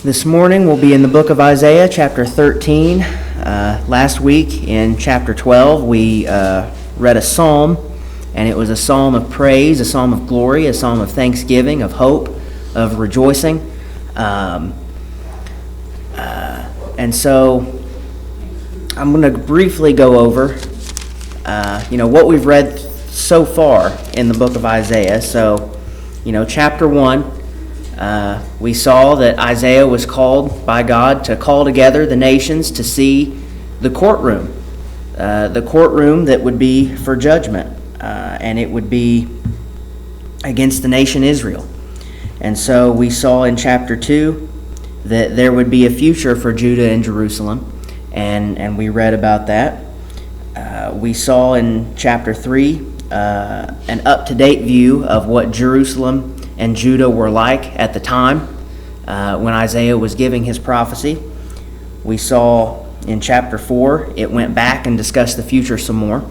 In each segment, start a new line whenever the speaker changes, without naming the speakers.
This morning we'll be in the book of Isaiah, chapter 13. Last week in chapter 12 we read a psalm, and it was a psalm of praise, a psalm of glory, a psalm of thanksgiving, of hope, of rejoicing. And so I'm going to briefly go over what we've read so far in the book of Isaiah. So, chapter 1. We saw that Isaiah was called by God to call together the nations to see the courtroom that would be for judgment, and it would be against the nation Israel. And so we saw in chapter 2 that there would be a future for Judah and Jerusalem, and we read about that. We saw in chapter 3 an up-to-date view of what Jerusalem and Judah were like at the time when Isaiah was giving his prophecy. We saw in chapter 4, it went back and discussed the future some more.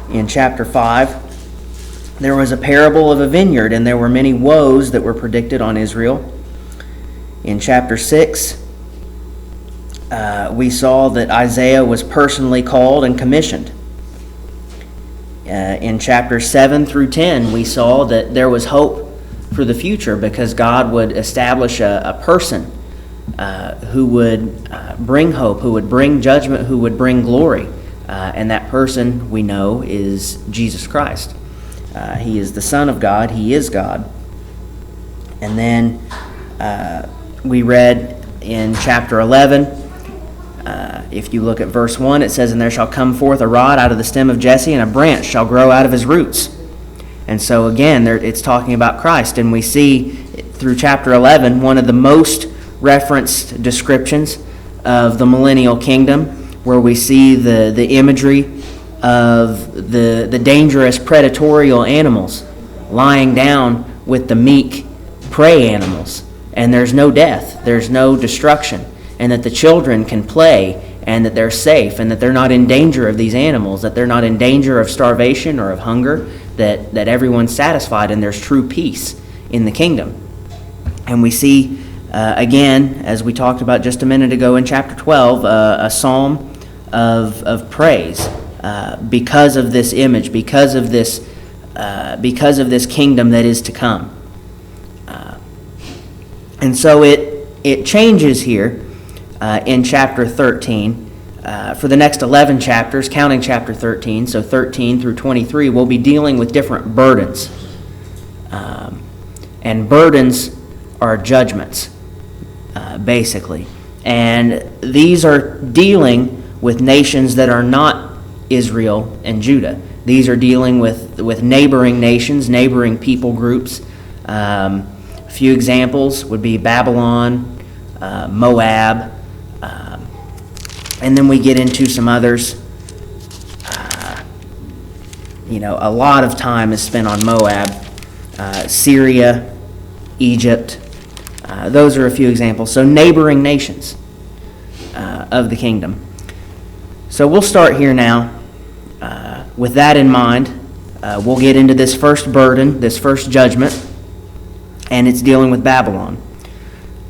In chapter 5, there was a parable of a vineyard, and there were many woes that were predicted on Israel. In chapter 6, we saw that Isaiah was personally called and commissioned. In chapters 7 through 10, we saw that there was hope for the future because God would establish a person who would bring hope, who would bring judgment, who would bring glory. And that person, we know, is Jesus Christ. He is the Son of God. He is God. And then we read in chapter 11, if you look at verse 1, it says, "And there shall come forth a rod out of the stem of Jesse, and a branch shall grow out of his roots." And so again, it's talking about Christ. And we see through chapter 11 one of the most referenced descriptions of the millennial kingdom, where we see the imagery of the dangerous predatorial animals lying down with the meek prey animals. And there's no death, there's no destruction, and that the children can play, and that they're safe, and that they're not in danger of these animals, that they're not in danger of starvation or of hunger, that everyone's satisfied and there's true peace in the kingdom. And we see, again, as we talked about just a minute ago in chapter 12, a psalm of praise because of this image, because of this kingdom that is to come. And so it changes here in chapter 13. For the next 11 chapters, counting chapter 13, so 13 through 23, we'll be dealing with different burdens. And burdens are judgments, basically. And these are dealing with nations that are not Israel and Judah. These are dealing with neighboring nations, neighboring people groups. A few examples would be Babylon, Moab, and then we get into some others. A lot of time is spent on Moab, Syria, Egypt. Those are a few examples. So neighboring nations of the kingdom. So we'll start here now. With that in mind, we'll get into this first burden, this first judgment, and it's dealing with Babylon.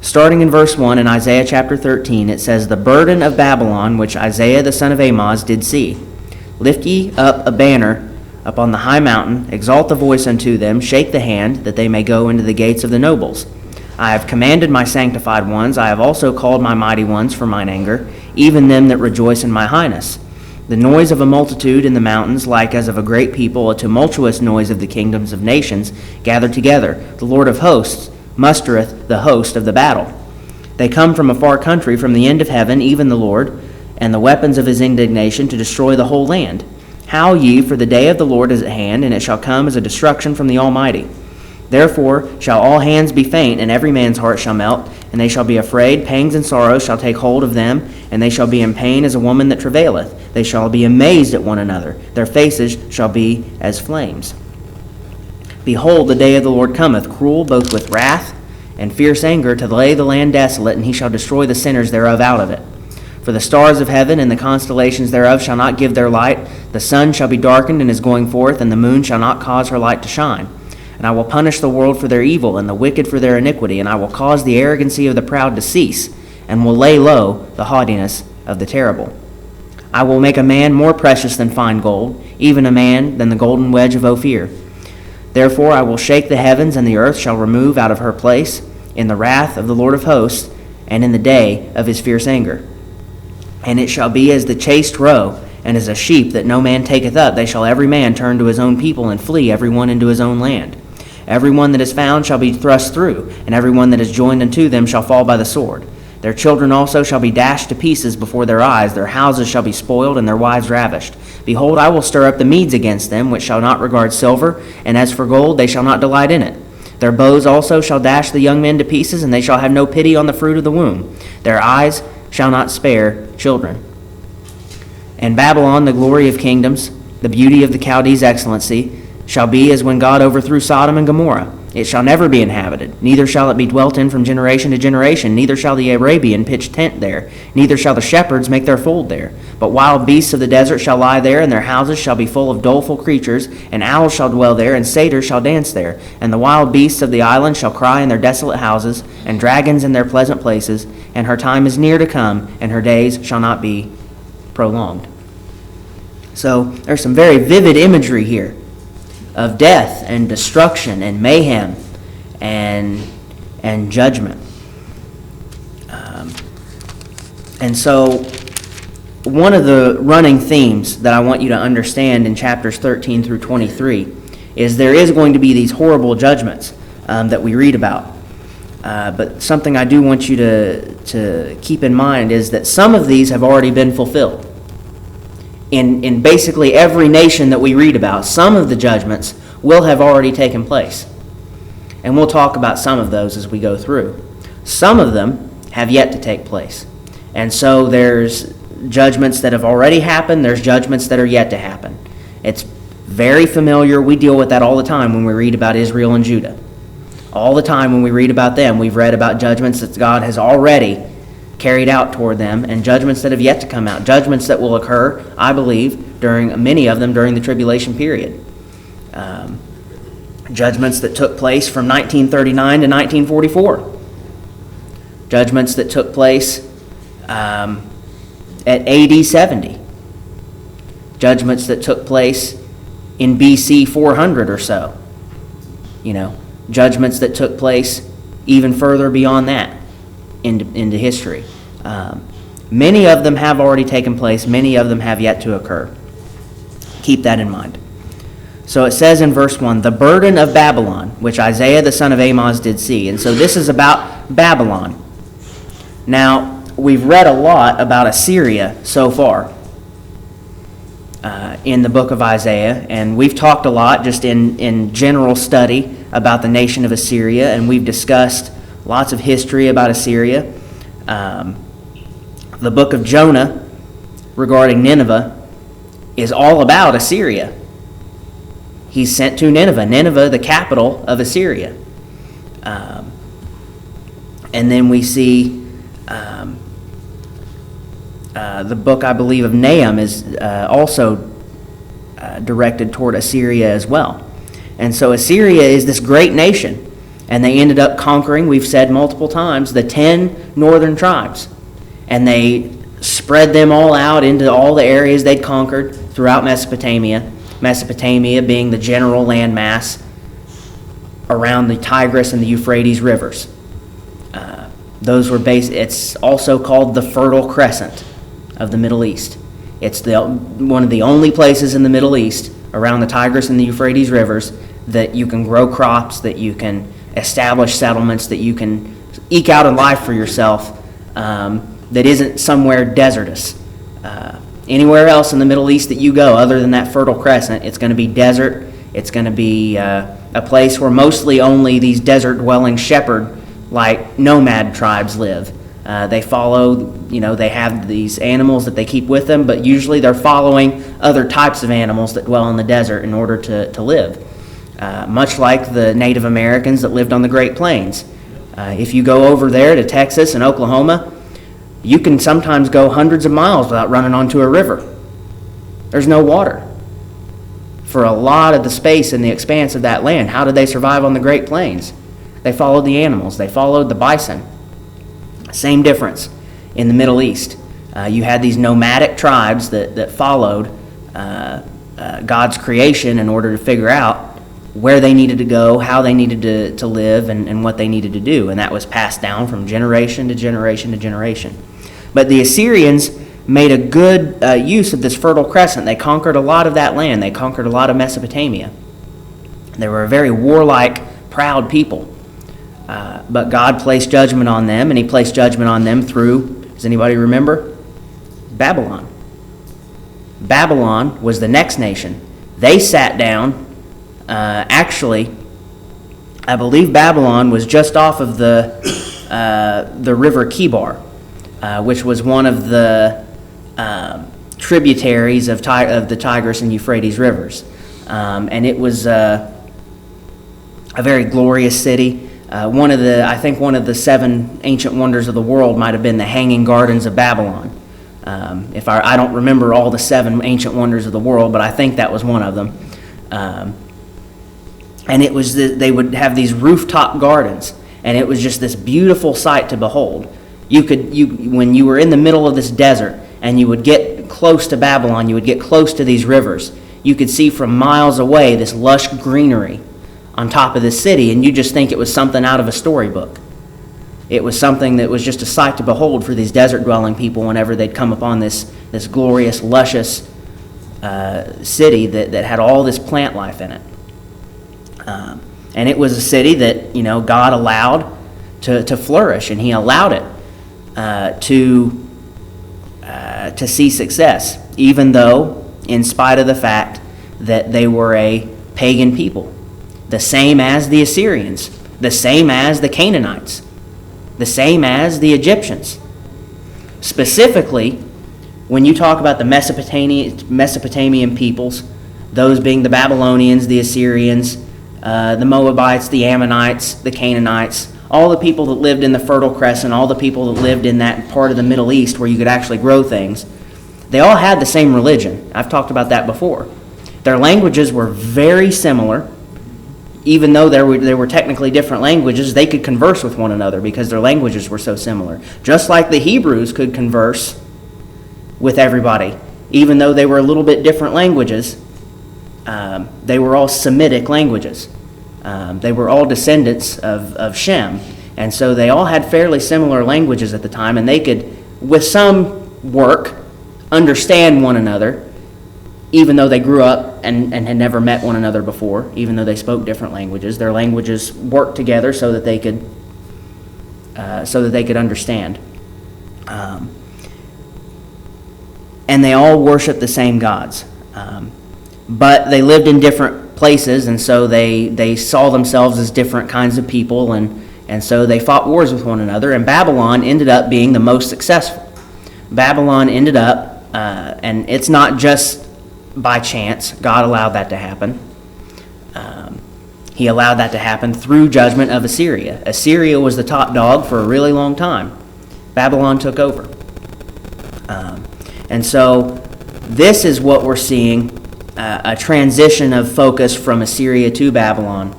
Starting in verse 1 in Isaiah chapter 13, it says, "The burden of Babylon, which Isaiah the son of Amoz did see. Lift ye up a banner upon the high mountain, exalt the voice unto them, shake the hand, that they may go into the gates of the nobles. I have commanded my sanctified ones, I have also called my mighty ones for mine anger, even them that rejoice in my highness. The noise of a multitude in the mountains, like as of a great people, a tumultuous noise of the kingdoms of nations gathered together. The Lord of hosts mustereth the host of the battle. They come from a far country, from the end of heaven, even the Lord, and the weapons of his indignation to destroy the whole land. Howl ye, for the day of the Lord is at hand, and it shall come as a destruction from the Almighty. Therefore shall all hands be faint, and every man's heart shall melt, and they shall be afraid. Pangs and sorrows shall take hold of them, and they shall be in pain as a woman that travaileth. They shall be amazed at one another. Their faces shall be as flames. Behold, the day of the Lord cometh, cruel both with wrath and fierce anger, to lay the land desolate, and he shall destroy the sinners thereof out of it. For the stars of heaven and the constellations thereof shall not give their light. The sun shall be darkened in his going forth, and the moon shall not cause her light to shine. And I will punish the world for their evil and the wicked for their iniquity, and I will cause the arrogancy of the proud to cease, and will lay low the haughtiness of the terrible. I will make a man more precious than fine gold, even a man than the golden wedge of Ophir. Therefore I will shake the heavens, and the earth shall remove out of her place in the wrath of the Lord of hosts, and in the day of his fierce anger. And it shall be as the chased roe, and as a sheep that no man taketh up, they shall every man turn to his own people, and flee every one into his own land. Every one that is found shall be thrust through, and every one that is joined unto them shall fall by the sword. Their children also shall be dashed to pieces before their eyes, their houses shall be spoiled, and their wives ravished. Behold, I will stir up the Medes against them, which shall not regard silver, and as for gold, they shall not delight in it. Their bows also shall dash the young men to pieces, and they shall have no pity on the fruit of the womb. Their eyes shall not spare children. And Babylon, the glory of kingdoms, the beauty of the Chaldees' excellency, shall be as when God overthrew Sodom and Gomorrah. It shall never be inhabited, neither shall it be dwelt in from generation to generation, neither shall the Arabian pitch tent there, neither shall the shepherds make their fold there. But wild beasts of the desert shall lie there, and their houses shall be full of doleful creatures, and owls shall dwell there, and satyrs shall dance there. And the wild beasts of the island shall cry in their desolate houses, and dragons in their pleasant places, and her time is near to come, and her days shall not be prolonged. So there's some very vivid imagery here of death and destruction and mayhem and judgment. And so one of the running themes that I want you to understand in chapters 13 through 23 is there is going to be these horrible judgments that we read about. But something I do want you to keep in mind is that some of these have already been fulfilled. In basically every nation that we read about, some of the judgments will have already taken place. And we'll talk about some of those as we go through. Some of them have yet to take place. And so there's judgments that have already happened, there's judgments that are yet to happen. It's very familiar. We deal with that all the time when we read about Israel and Judah. All the time when we read about them, we've read about judgments that God has already carried out toward them, and judgments that have yet to come out, judgments that will occur, I believe, many of them during the tribulation period. Judgments that took place from 1939 to 1944. Judgments that took place at AD 70. Judgments that took place in BC 400 or so. Judgments that took place even further beyond that into history. Many of them have already taken place. Many of them have yet to occur. Keep that in mind. So it says in verse 1, the burden of Babylon, which Isaiah the son of Amoz did see. And so this is about Babylon. Now, we've read a lot about Assyria so far in the book of Isaiah, and we've talked a lot just in general study about the nation of Assyria, and we've discussed lots of history about Assyria. The book of Jonah regarding Nineveh is all about Assyria. He's sent to Nineveh, the capital of Assyria. And then we see the book, I believe, of Nahum is also directed toward Assyria as well. And so Assyria is this great nation. And they ended up conquering, we've said multiple times, the 10 northern tribes. And they spread them all out into all the areas they'd conquered throughout Mesopotamia. Mesopotamia being the general landmass around the Tigris and the Euphrates rivers. Those were it's also called the Fertile Crescent of the Middle East. It's one of the only places in the Middle East around the Tigris and the Euphrates rivers that you can grow crops, that you can establish settlements, that you can eke out a life for yourself that isn't somewhere desertous. Anywhere else in the Middle East that you go, other than that Fertile Crescent, it's going to be desert. It's going to be a place where mostly only these desert-dwelling shepherd-like nomad tribes live. They follow, they have these animals that they keep with them, but usually they're following other types of animals that dwell in the desert in order to live. Much like the Native Americans that lived on the Great Plains. If you go over there to Texas and Oklahoma, you can sometimes go hundreds of miles without running onto a river. There's no water. for a lot of the space and the expanse of that land. How did they survive on the Great Plains? They followed the animals. They followed the bison. Same difference in the Middle East. You had these nomadic tribes that followed God's creation in order to figure out where they needed to go, how they needed to live, and what they needed to do. And that was passed down from generation to generation to generation. But the Assyrians made a good use of this Fertile Crescent. They conquered a lot of that land. They conquered a lot of Mesopotamia. They were a very warlike, proud people. But God placed judgment on them, and he placed judgment on them through, does anybody remember? Babylon. Babylon was the next nation. They sat down. Actually, I believe Babylon was just off of the river Kibar, which was one of the tributaries of the Tigris and Euphrates rivers. And it was a very glorious city. I think one of the 7 ancient wonders of the world might have been the Hanging Gardens of Babylon. I don't remember all the 7 ancient wonders of the world, but I think that was one of them. And it was they would have these rooftop gardens, and it was just this beautiful sight to behold. When you were in the middle of this desert and you would get close to Babylon, you would get close to these rivers, you could see from miles away this lush greenery on top of this city, and you just think it was something out of a storybook. It was something that was just a sight to behold for these desert-dwelling people whenever they'd come upon this glorious, luscious city that had all this plant life in it. And it was a city that, God allowed to flourish, and he allowed it to see success, even though, in spite of the fact that they were a pagan people, the same as the Assyrians, the same as the Canaanites, the same as the Egyptians. Specifically, when you talk about the Mesopotamian peoples, those being the Babylonians, the Assyrians, the Moabites, the Ammonites, the Canaanites, all the people that lived in the Fertile Crescent, all the people that lived in that part of the Middle East where you could actually grow things, they all had the same religion. I've talked about that before. Their languages were very similar. Even though there were technically different languages, they could converse with one another because their languages were so similar. Just like the Hebrews could converse with everybody, even though they were a little bit different languages, they were all Semitic languages. They were all descendants of Shem. And so they all had fairly similar languages at the time, and they could, with some work, understand one another, even though they grew up and had never met one another before, even though they spoke different languages. Their languages worked together so that they could understand. And they all worshiped the same gods. But they lived in different places, and so they saw themselves as different kinds of people, and so they fought wars with one another, and Babylon ended up being the most successful. Babylon ended up, and it's not just by chance. God allowed that to happen. He allowed that to happen through judgment of Assyria. Assyria was the top dog for a really long time. Babylon took over. And so this is what we're seeing, a transition of focus from Assyria to Babylon.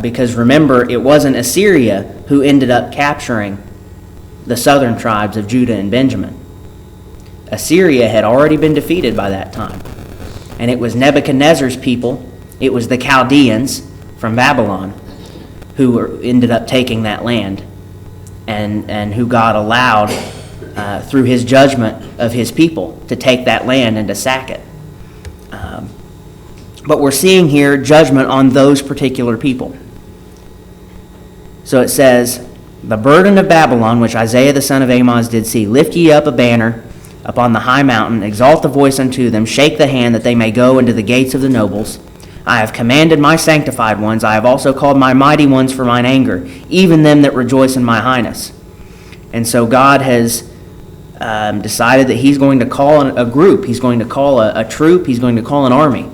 Because remember, it wasn't Assyria who ended up capturing the southern tribes of Judah and Benjamin. Assyria had already been defeated by that time. And it was Nebuchadnezzar's people, it was the Chaldeans from Babylon who ended up taking that land, and who God allowed, through his judgment of his people, to take that land and to sack it. But we're seeing here judgment on those particular people. So it says, "The burden of Babylon, which Isaiah the son of Amoz did see, lift ye up a banner upon the high mountain, exalt the voice unto them, shake the hand that they may go into the gates of the nobles. I have commanded my sanctified ones, I have also called my mighty ones for mine anger, even them that rejoice in my highness." And so God has decided that he's going to call a group, he's going to call a troop, he's going to call an army.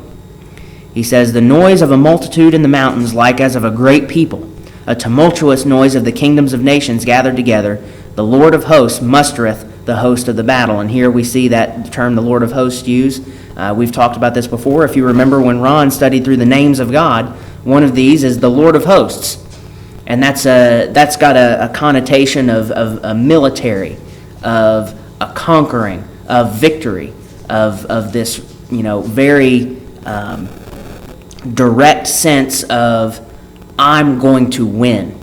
He says, "The noise of a multitude in the mountains, like as of a great people, a tumultuous noise of the kingdoms of nations gathered together. The Lord of hosts mustereth the host of the battle." And here we see that term, the Lord of hosts, used. We've talked about this before. If you remember when Ron studied through the names of God, one of these is the Lord of Hosts. And that's got a connotation of a military, of a conquering, of victory, of this very direct sense of I'm going to win,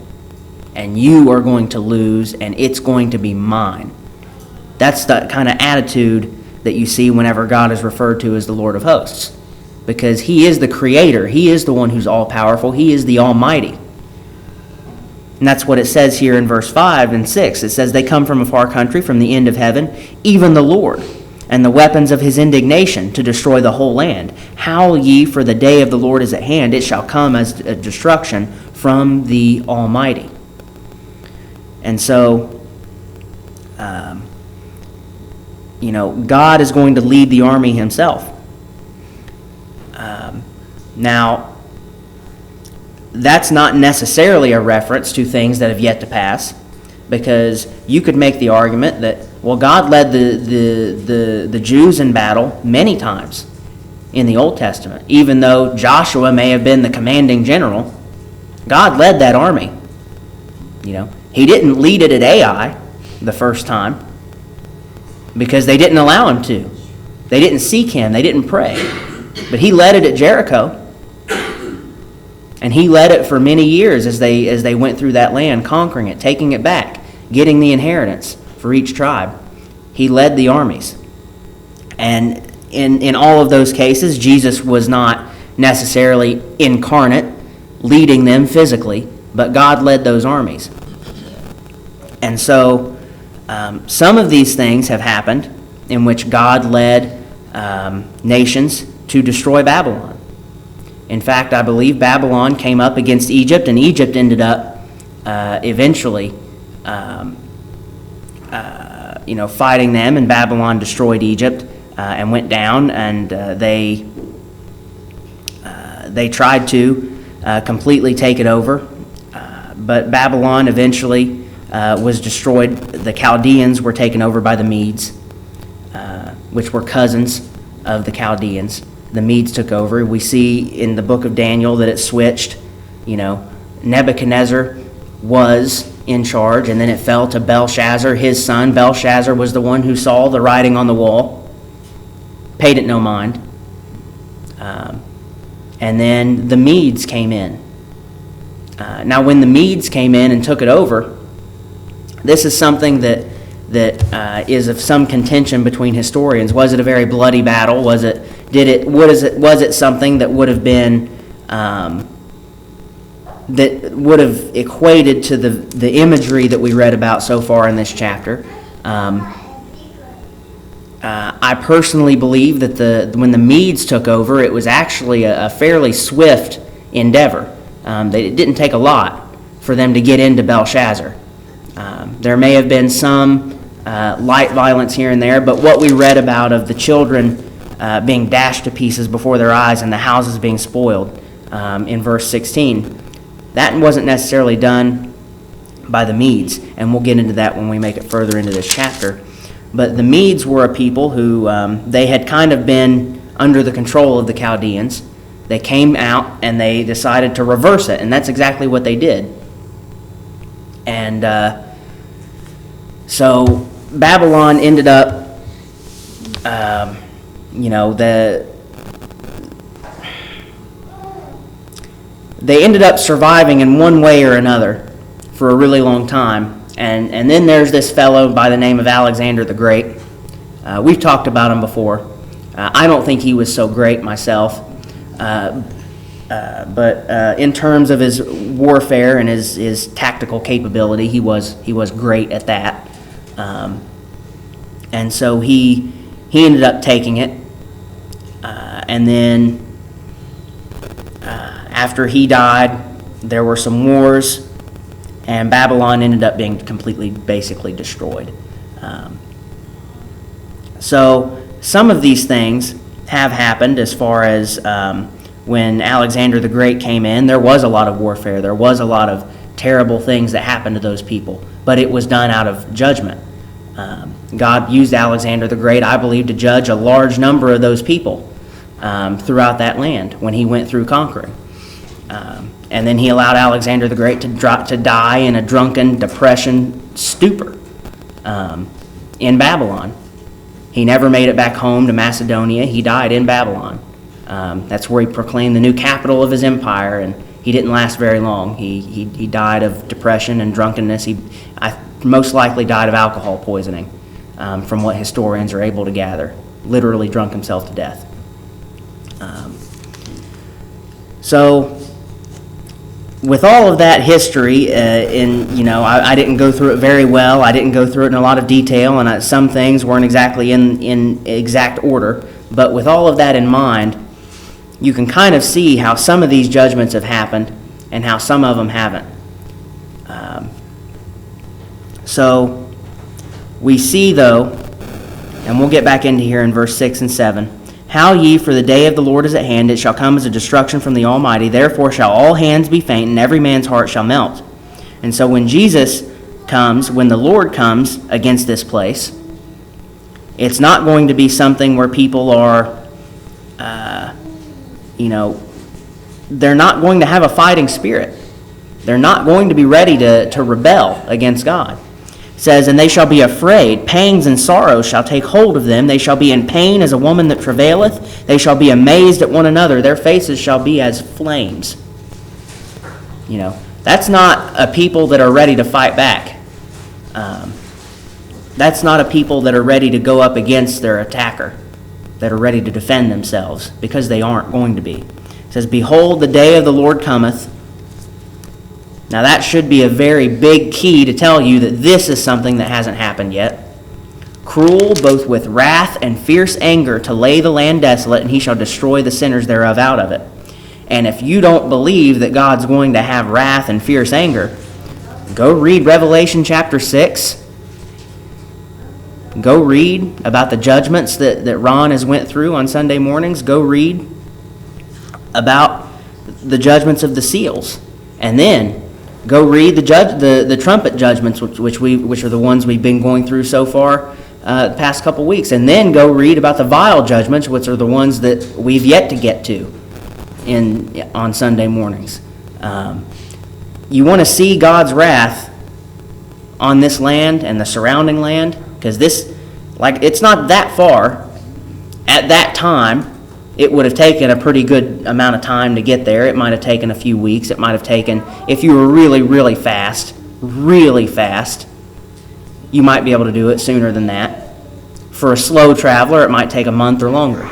and you are going to lose, and it's going to be mine. That's the kind of attitude that you see whenever God is referred to as the Lord of Hosts, because He is the Creator. He is the one who's all-powerful. He is the Almighty. And that's what it says here in verse 5 and 6. It says, they come from a far country, from the end of heaven, even the Lord, and the weapons of His indignation to destroy the whole land. Howl ye, for the day of the Lord is at hand. It shall come as a destruction from the Almighty. And so, God is going to lead the army Himself. Now, that's not necessarily a reference to things that have yet to pass, because you could make the argument that, well, God led the Jews in battle many times in the Old Testament. Even though Joshua may have been the commanding general, God led that army. He didn't lead it at Ai the first time because they didn't allow Him to. They didn't seek Him. They didn't pray. But He led it at Jericho. And He led it for many years as they went through that land, conquering it, taking it back, getting the inheritance for each tribe. He led the armies. And in all of those cases, Jesus was not necessarily incarnate, leading them physically, but God led those armies. And so some of these things have happened in which God led nations to destroy Babylon. In fact, I believe Babylon came up against Egypt, and Egypt ended up eventually fighting them, and Babylon destroyed Egypt and went down, and they tried to completely take it over. But Babylon eventually was destroyed. The Chaldeans were taken over by the Medes, which were cousins of the Chaldeans. The Medes took over. We see in the book of Daniel that it switched. Nebuchadnezzar was in charge, and then it fell to Belshazzar, his son. Belshazzar was the one who saw the writing on the wall, paid it no mind. And then the Medes came in. Now, when the Medes came in and took it over, this is something that is of some contention between historians. Was it a very bloody battle? Was it something that would have been that would have equated to the imagery that we read about so far in this chapter? I personally believe that when the Medes took over, it was actually a fairly swift endeavor. It didn't take a lot for them to get into Belshazzar. There may have been some light violence here and there, but what we read about of the children being dashed to pieces before their eyes and the houses being spoiled in verse 16, that wasn't necessarily done by the Medes, and we'll get into that when we make it further into this chapter. But the Medes were a people who they had kind of been under the control of the Chaldeans. They came out and they decided to reverse it, and that's exactly what they did. And so Babylon ended up, they ended up surviving in one way or another for a really long time. And then there's this fellow by the name of Alexander the Great. We've talked about him before. I don't think he was so great myself. But in terms of his warfare and his tactical capability, he was great at that. And so he ended up taking it. And then after he died, there were some wars, and Babylon ended up being basically destroyed. So some of these things have happened as far as when Alexander the Great came in. There was a lot of warfare. There was a lot of terrible things that happened to those people, but it was done out of judgment. God used Alexander the Great, I believe, to judge a large number of those people throughout that land when he went through conquering. And then he allowed Alexander the Great to die in a drunken depression stupor in Babylon. He never made it back home to Macedonia. He died in Babylon. That's where he proclaimed the new capital of his empire, and he didn't last very long. He died of depression and drunkenness. I most likely died of alcohol poisoning, from what historians are able to gather. Literally drunk himself to death. So, with all of that history, I didn't go through it very well. I didn't go through it in a lot of detail, and some things weren't exactly in exact order. But with all of that in mind, you can kind of see how some of these judgments have happened and how some of them haven't. So we see, though, and we'll get back into here in verse 6 and 7, how ye, for the day of the Lord is at hand, it shall come as a destruction from the Almighty. Therefore shall all hands be faint, and every man's heart shall melt. And so when Jesus comes, when the Lord comes against this place, it's not going to be something where people are, they're not going to have a fighting spirit. They're not going to be ready to rebel against God. It says, and they shall be afraid. Pangs and sorrows shall take hold of them. They shall be in pain as a woman that travaileth. They shall be amazed at one another. Their faces shall be as flames. That's not a people that are ready to fight back. That's not a people that are ready to go up against their attacker, that are ready to defend themselves, because they aren't going to be. It says, behold, the day of the Lord cometh. Now that should be a very big key to tell you that this is something that hasn't happened yet. Cruel, both with wrath and fierce anger, to lay the land desolate, and he shall destroy the sinners thereof out of it. And if you don't believe that God's going to have wrath and fierce anger, go read Revelation chapter 6. Go read about the judgments that Ron has went through on Sunday mornings. Go read about the judgments of the seals. And then go read the trumpet judgments, which are the ones we've been going through so far the past couple weeks. And then go read about the vial judgments, which are the ones that we've yet to get to on Sunday mornings. You want to see God's wrath on this land and the surrounding land, because it's not that far. At that time, it would have taken a pretty good amount of time to get there. It might have taken a few weeks. It might have taken, if you were really, really fast, you might be able to do it sooner than that. For a slow traveler, it might take a month or longer.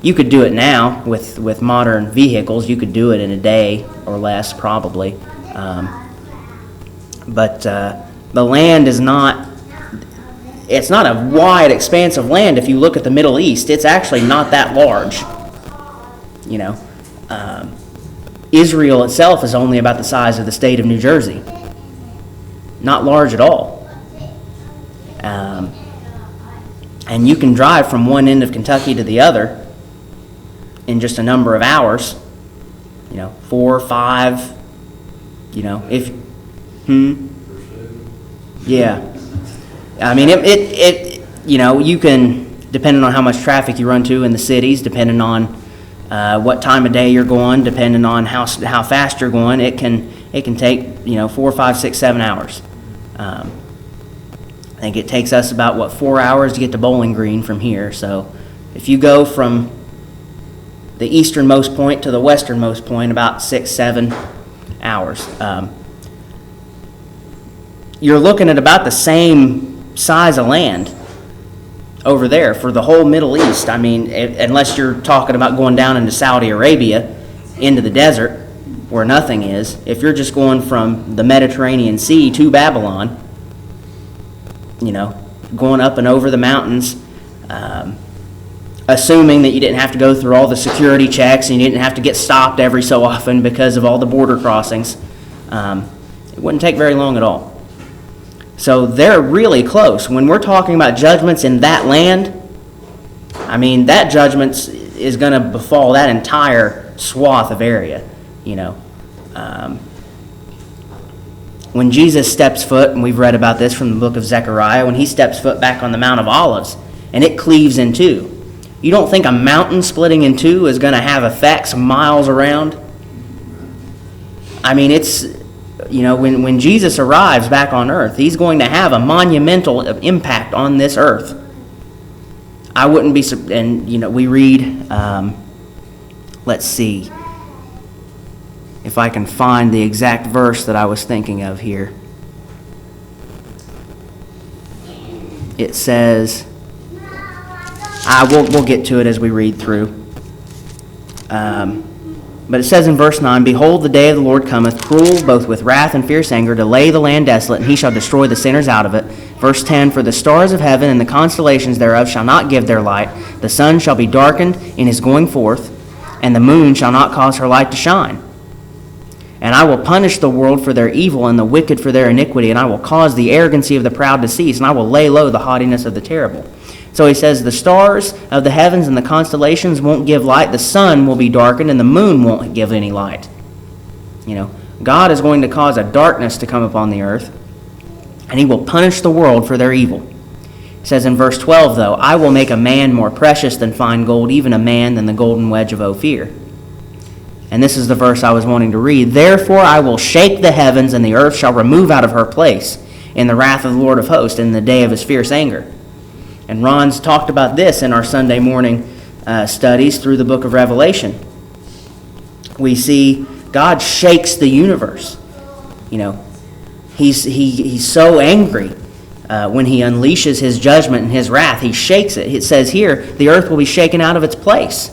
You could do it now with modern vehicles. You could do it in a day or less, probably. But the land is not, it's not a wide expanse of land. If you look at the Middle East, it's actually not that large. Israel itself is only about the size of the state of New Jersey. Not large at all. And you can drive from one end of Kentucky to the other in just a number of hours. 4 or 5, yeah. I mean, you can, depending on how much traffic you run to in the cities, depending on what time of day you're going, depending on how fast you're going, it can take 4, 5, 6, 7 hours. I think it takes us about 4 hours to get to Bowling Green from here. So if you go from the easternmost point to the westernmost point, about 6, 7 hours. You're looking at about the same size of land over there for the whole Middle East. I mean, unless you're talking about going down into Saudi Arabia, into the desert, where nothing is. If you're just going from the Mediterranean Sea to Babylon, going up and over the mountains, assuming that you didn't have to go through all the security checks and you didn't have to get stopped every so often because of all the border crossings, it wouldn't take very long at all. So they're really close. When we're talking about judgments in that land, I mean, that judgment is going to befall that entire swath of area, when Jesus steps foot, and we've read about this from the book of Zechariah, when he steps foot back on the Mount of Olives, and it cleaves in two. You don't think a mountain splitting in two is going to have effects miles around? I mean, it's, when Jesus arrives back on earth, he's going to have a monumental impact on this earth. I wouldn't be, and we read, let's see if I can find the exact verse that I was thinking of here. It says, we'll get to it as we read through. But it says in verse 9, "Behold, the day of the Lord cometh, cruel, both with wrath and fierce anger, to lay the land desolate, and he shall destroy the sinners out of it." Verse 10, "For the stars of heaven and the constellations thereof shall not give their light. The sun shall be darkened in his going forth, and the moon shall not cause her light to shine. And I will punish the world for their evil and the wicked for their iniquity, and I will cause the arrogancy of the proud to cease, and I will lay low the haughtiness of the terrible." So he says the stars of the heavens and the constellations won't give light, the sun will be darkened, and the moon won't give any light. God is going to cause a darkness to come upon the earth, and he will punish the world for their evil. It says in verse 12, though, "I will make a man more precious than fine gold, even a man than the golden wedge of Ophir." And this is the verse I was wanting to read. "Therefore I will shake the heavens, and the earth shall remove out of her place in the wrath of the Lord of hosts in the day of his fierce anger." And Ron's talked about this in our Sunday morning studies through the book of Revelation. We see God shakes the universe. He's so angry when he unleashes his judgment and his wrath. He shakes it. It says here, the earth will be shaken out of its place.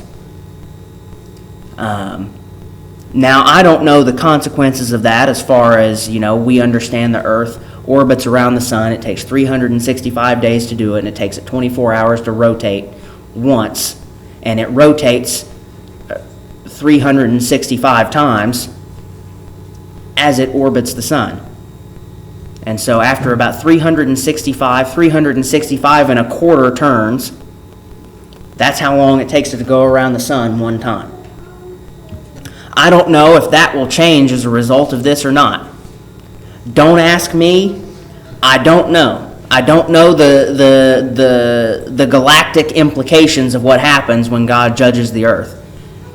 Now, I don't know the consequences of that as far as, we understand the earth orbits around the sun. It takes 365 days to do it, and it takes it 24 hours to rotate once. And it rotates 365 times as it orbits the sun. And so after about 365 and a quarter turns, that's how long it takes it to go around the sun one time. I don't know if that will change as a result of this or not. Don't ask me. I don't know. I don't know the galactic implications of what happens when God judges the earth.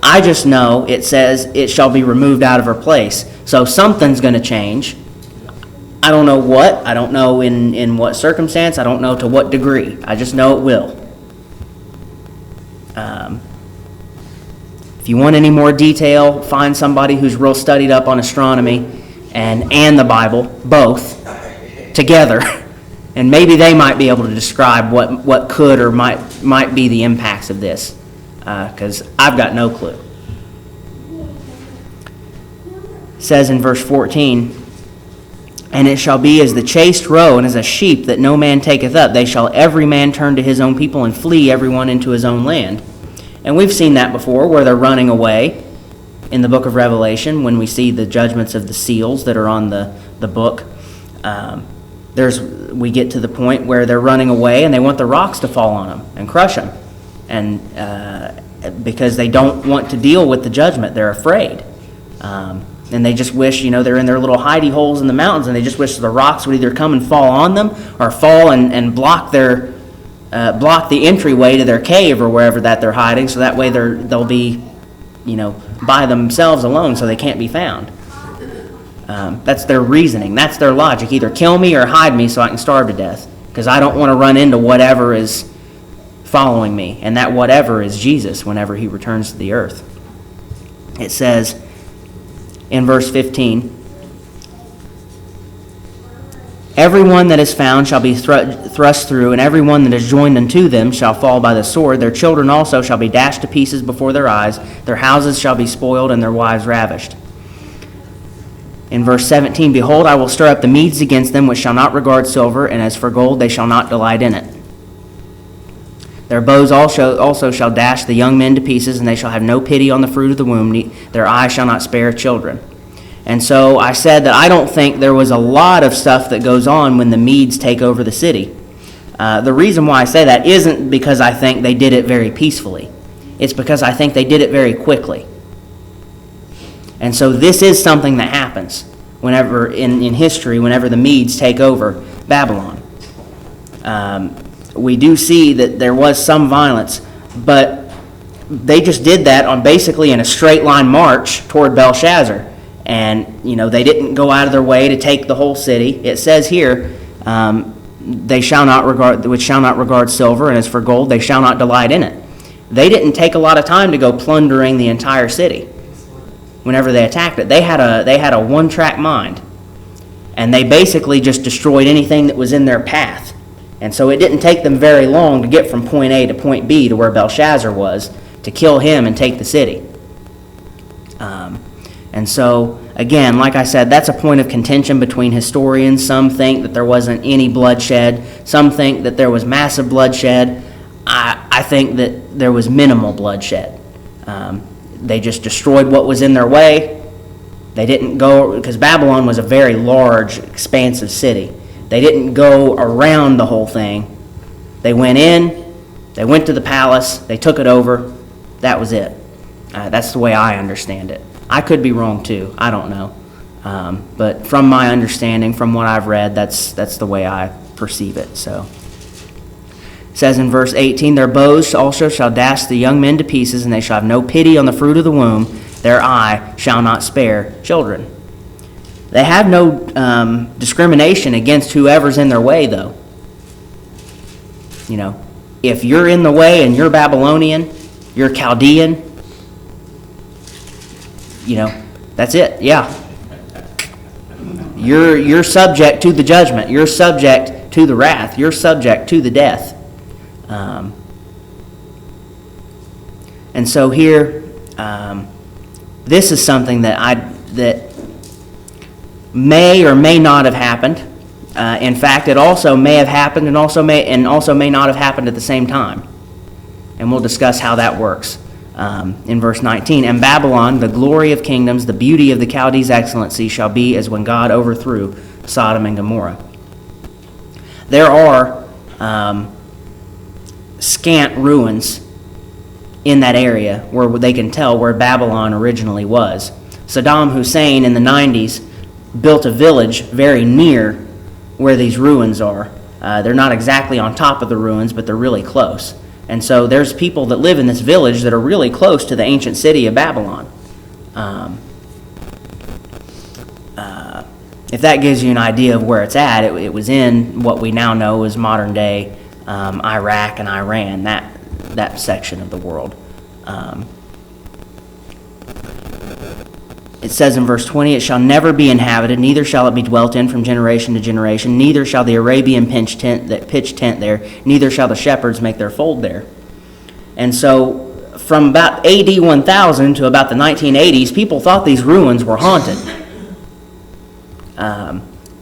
I just know it says it shall be removed out of her place. So something's going to change. I don't know what. I don't know in what circumstance. I don't know to what degree. I just know it will. If you want any more detail, find somebody who's real studied up on astronomy and the Bible, both, together. And maybe they might be able to describe what could or might be the impacts of this. Because I've got no clue. It says in verse 14, "And it shall be as the chased roe and as a sheep that no man taketh up. They shall every man turn to his own people and flee every one into his own land." And we've seen that before, where they're running away in the book of Revelation when we see the judgments of the seals that are on the book. We get to the point where they're running away and they want the rocks to fall on them and crush them. And because they don't want to deal with the judgment, they're afraid. And they just wish, they're in their little hidey holes in the mountains, and they just wish the rocks would either come and fall on them or fall and block the entryway to their cave or wherever that they're hiding, so that way they'll be, by themselves alone, so they can't be found. That's their reasoning. That's their logic. Either kill me or hide me so I can starve to death, because I don't want to run into whatever is following me, and that whatever is Jesus whenever he returns to the earth. It says in verse 15, "Everyone that is found shall be thrust through, and every one that is joined unto them shall fall by the sword. Their children also shall be dashed to pieces before their eyes. Their houses shall be spoiled, and their wives ravished." In verse 17, "Behold, I will stir up the Medes against them, which shall not regard silver, and as for gold, they shall not delight in it. Their bows also shall dash the young men to pieces, and they shall have no pity on the fruit of the womb. Their eyes shall not spare children." And so I said that I don't think there was a lot of stuff that goes on when the Medes take over the city. The reason why I say that isn't because I think they did it very peacefully. It's because I think they did it very quickly. And so this is something that happens. whenever in history, whenever the Medes take over Babylon. We do see that there was some violence, but they just did that on basically in a straight line march toward Belshazzar. And, they didn't go out of their way to take the whole city. It says here, which shall not regard silver, and as for gold, they shall not delight in it. They didn't take a lot of time to go plundering the entire city whenever they attacked it. They had a one-track mind, and they basically just destroyed anything that was in their path. And so it didn't take them very long to get from point A to point B to where Belshazzar was, to kill him and take the city. And so, again, like I said, that's a point of contention between historians. Some think that there wasn't any bloodshed. Some think that there was massive bloodshed. I think that there was minimal bloodshed. They just destroyed what was in their way. They didn't go, because Babylon was a very large, expansive city. They didn't go around the whole thing. They went in, they went to the palace, they took it over. That was it. That's the way I understand it. I could be wrong too. I don't know. But from my understanding, from what I've read, that's the way I perceive it. So it says in verse 18, their bows also shall dash the young men to pieces, and they shall have no pity on the fruit of the womb. Their eye shall not spare children. They have no discrimination against whoever's in their way, though. If you're in the way and you're Babylonian, you're Chaldean, that's it. Yeah. You're subject to the judgment. You're subject to the wrath. You're subject to the death. And so here, this is something that may or may not have happened. In fact, it also may have happened and also may not have happened at the same time. And we'll discuss how that works. In verse 19, and Babylon, the glory of kingdoms, the beauty of the Chaldees' excellency, shall be as when God overthrew Sodom and Gomorrah. There are scant ruins in that area where they can tell where Babylon originally was. Saddam Hussein in the 90s built a village very near where these ruins are. They're not exactly on top of the ruins, but they're really close. And so there's people that live in this village that are really close to the ancient city of Babylon. If that gives you an idea of where it's at, it was in what we now know as modern-day Iraq and Iran, that section of the world. It says in verse 20, it shall never be inhabited, neither shall it be dwelt in from generation to generation, neither shall the Arabian pitch tent there, neither shall the shepherds make their fold there. And so from about AD 1000 to about the 1980s, people thought these ruins were haunted.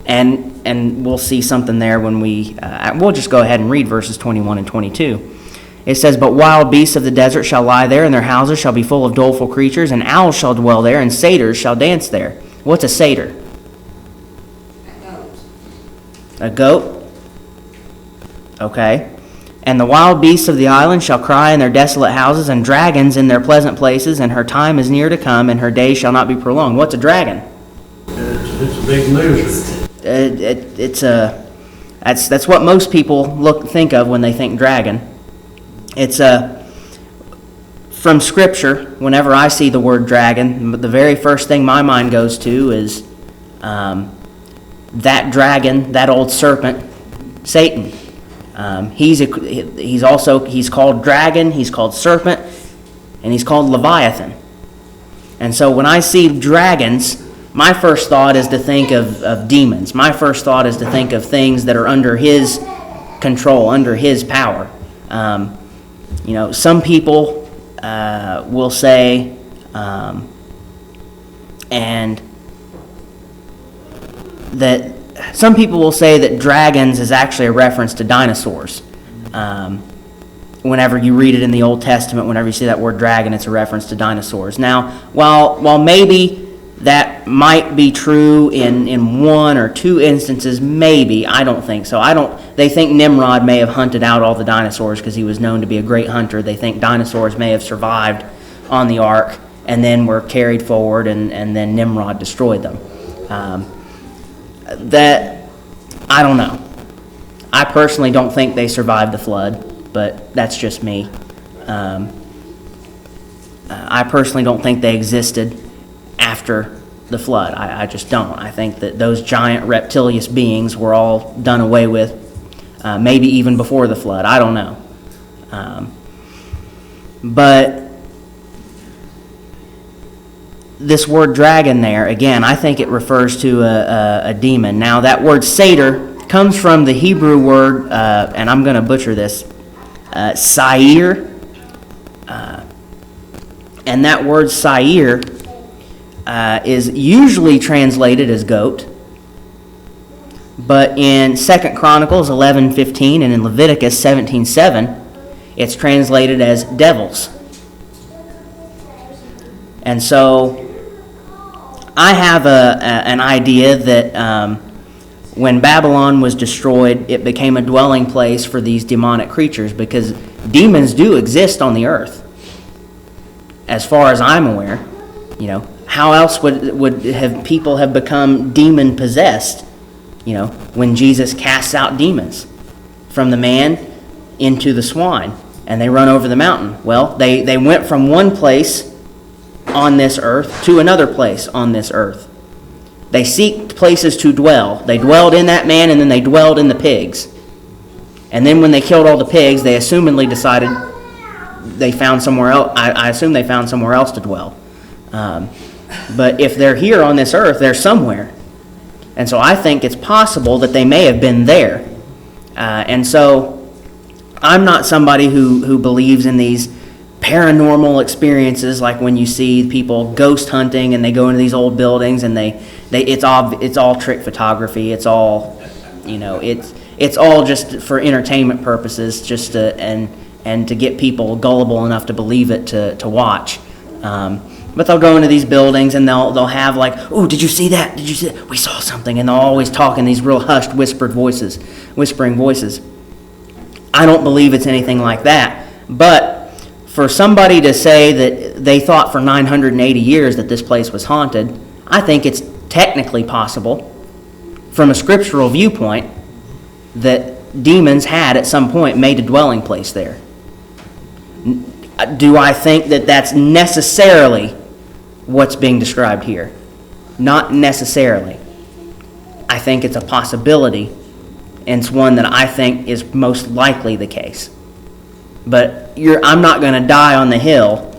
And we'll see something there when we'll just go ahead and read verses 21 and 22. It says, but wild beasts of the desert shall lie there, and their houses shall be full of doleful creatures, and owls shall dwell there, and satyrs shall dance there. What's a satyr? A goat? Okay. And the wild beasts of the island shall cry in their desolate houses, and dragons in their pleasant places, and her time is near to come, and her days shall not be prolonged. What's a dragon?
It's a big loser.
That's what most people think of when they think dragon. It's from Scripture. Whenever I see the word dragon, the very first thing my mind goes to is that dragon, that old serpent, Satan. He's called dragon, he's called serpent, and he's called Leviathan. And so when I see dragons, my first thought is to think of demons. My first thought is to think of things that are under his control, under his power. Some people will say, that dragons is actually a reference to dinosaurs. Whenever you read it in the Old Testament, whenever you see that word dragon, it's a reference to dinosaurs. Now, while maybe that might be true in one or two instances, maybe. I don't think so. They think Nimrod may have hunted out all the dinosaurs because he was known to be a great hunter. They think dinosaurs may have survived on the ark and then were carried forward, and then Nimrod destroyed them. That, I don't know. I personally don't think they survived the flood, but that's just me. I personally don't think they existed after the flood. I just don't. I think that those giant reptilious beings were all done away with, maybe even before the flood. I don't know. But this word dragon there, again, I think it refers to a demon. Now, that word satyr comes from the Hebrew word, and I'm going to butcher this, sair. And that word sair is usually translated as goat. But in 2 Chronicles 11:15 and in Leviticus 17:7, it's translated as devils. And so I have an idea that when Babylon was destroyed, it became a dwelling place for these demonic creatures, because demons do exist on the earth. As far as I'm aware, how else would have people have become demon possessed? When Jesus casts out demons from the man into the swine, and they run over the mountain. Well, they went from one place on this earth to another place on this earth. They seek places to dwell. They dwelled in that man, and then they dwelled in the pigs. And then when they killed all the pigs, they assumedly decided they found somewhere else. I assume they found somewhere else to dwell. But if they're here on this earth, they're somewhere. And so I think it's possible that they may have been there. And so I'm not somebody who believes in these paranormal experiences, like when you see people ghost hunting and they go into these old buildings and it's all trick photography. It's all, it's all just for entertainment purposes, just to and to get people gullible enough to believe it to watch. But they'll go into these buildings and they'll have like, oh, did you see that? Did you see that? We saw something. And they'll always talk in these real hushed, whispering voices. I don't believe it's anything like that. But for somebody to say that they thought for 980 years that this place was haunted, I think it's technically possible, from a scriptural viewpoint, that demons had at some point made a dwelling place there. Do I think that that's necessarily what's being described here? Not necessarily. I think it's a possibility, and it's one that I think is most likely the case. But I'm not going to die on the hill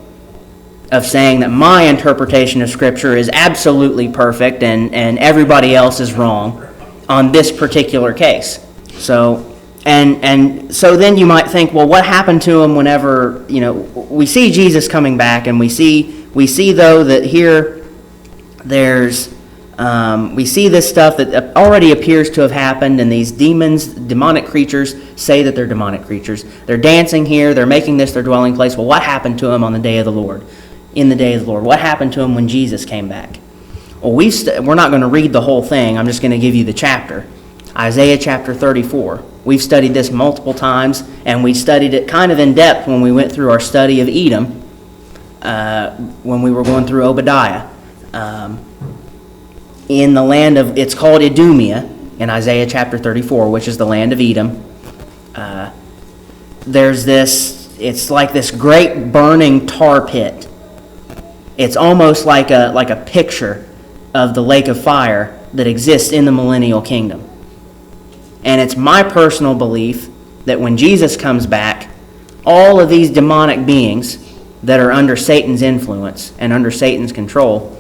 of saying that my interpretation of Scripture is absolutely perfect and everybody else is wrong on this particular case. So so then you might think, well, what happened to him whenever, we see Jesus coming back, and we see though that here there's, we see this stuff that already appears to have happened, and these demonic creatures say that they're demonic creatures. They're dancing here, they're making this their dwelling place. Well, what happened to him on the day of the Lord? In the day of the Lord? What happened to him when Jesus came back? Well, we're not going to read the whole thing. I'm just going to give you the chapter. Isaiah chapter 34. We've studied this multiple times, and we studied it kind of in depth when we went through our study of Edom, when we were going through Obadiah. In the land of, it's called Idumea, in Isaiah chapter 34, which is the land of Edom. There's this, it's like this great burning tar pit. It's almost like a picture of the lake of fire that exists in the millennial kingdom. And it's my personal belief that when Jesus comes back, all of these demonic beings that are under Satan's influence and under Satan's control,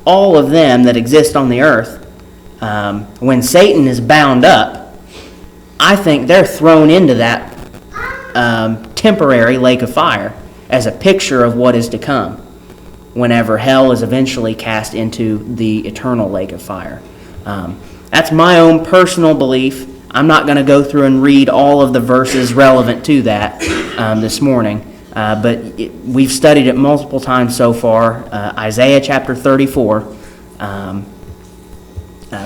all of them that exist on the earth, when Satan is bound up, I think they're thrown into that temporary lake of fire as a picture of what is to come whenever hell is eventually cast into the eternal lake of fire. That's my own personal belief. I'm not going to go through and read all of the verses relevant to that this morning, but we've studied it multiple times so far. Isaiah chapter 34.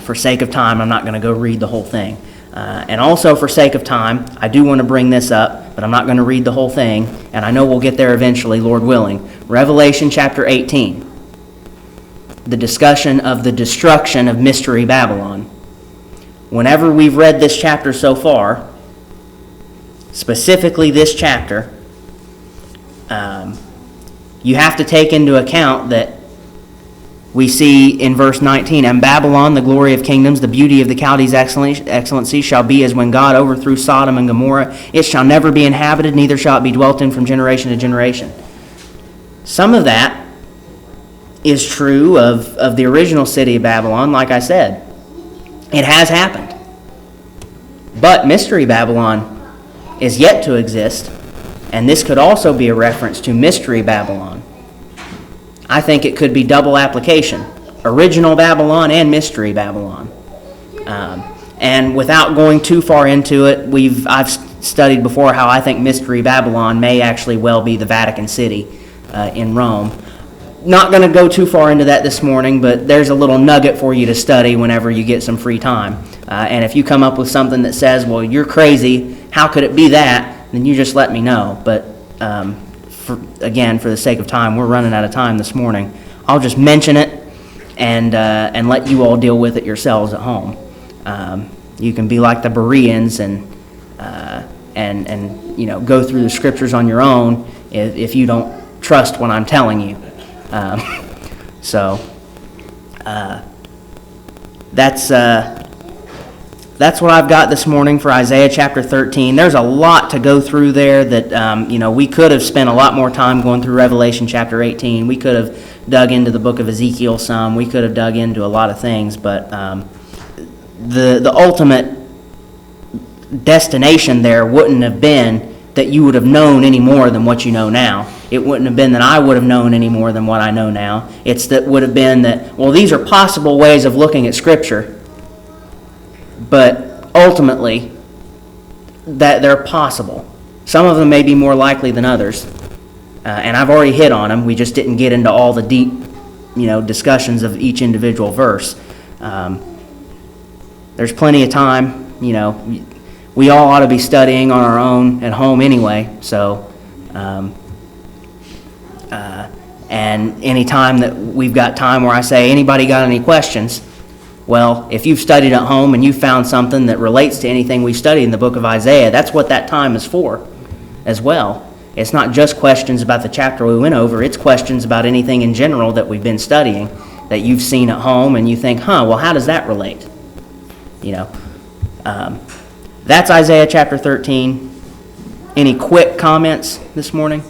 For sake of time, I'm not going to go read the whole thing. And also for sake of time, I do want to bring this up, but I'm not going to read the whole thing, and I know we'll get there eventually, Lord willing. Revelation chapter 18. the discussion of the destruction of Mystery Babylon. Whenever we've read this chapter so far, specifically this chapter, you have to take into account that we see in verse 19, "And Babylon, the glory of kingdoms, the beauty of the Chaldees' excellency, shall be as when God overthrew Sodom and Gomorrah. It shall never be inhabited, neither shall it be dwelt in from generation to generation." Some of that is true of the original city of Babylon, like I said. It has happened. But Mystery Babylon is yet to exist, and this could also be a reference to Mystery Babylon. I think it could be double application, original Babylon and Mystery Babylon. And without going too far into it, I've studied before how I think Mystery Babylon may actually well be the Vatican City in Rome. Not going to go too far into that this morning, but there's a little nugget for you to study whenever you get some free time. And if you come up with something that says, "Well, you're crazy, how could it be that?" then you just let me know. But for the sake of time, we're running out of time this morning. I'll just mention it and let you all deal with it yourselves at home. You can be like the Bereans and go through the scriptures on your own if you don't trust what I'm telling you. That's what I've got this morning for Isaiah chapter 13. There's a lot to go through there that, we could have spent a lot more time going through Revelation chapter 18. We could have dug into the book of Ezekiel some. We could have dug into a lot of things, but the ultimate destination there wouldn't have been that you would have known any more than what you know now. It wouldn't have been that I would have known any more than what I know now. Would have been that, well, these are possible ways of looking at Scripture, but ultimately, that they're possible. Some of them may be more likely than others, and I've already hit on them. We just didn't get into all the deep, discussions of each individual verse. There's plenty of time. We all ought to be studying on our own at home anyway. So, and any time that we've got time where I say, "Anybody got any questions?" Well, if you've studied at home and you found something that relates to anything we've studied in the book of Isaiah, that's what that time is for as well. It's not just questions about the chapter we went over. It's questions about anything in general that we've been studying that you've seen at home and you think, well, how does that relate? That's Isaiah chapter 13. Any quick comments this morning?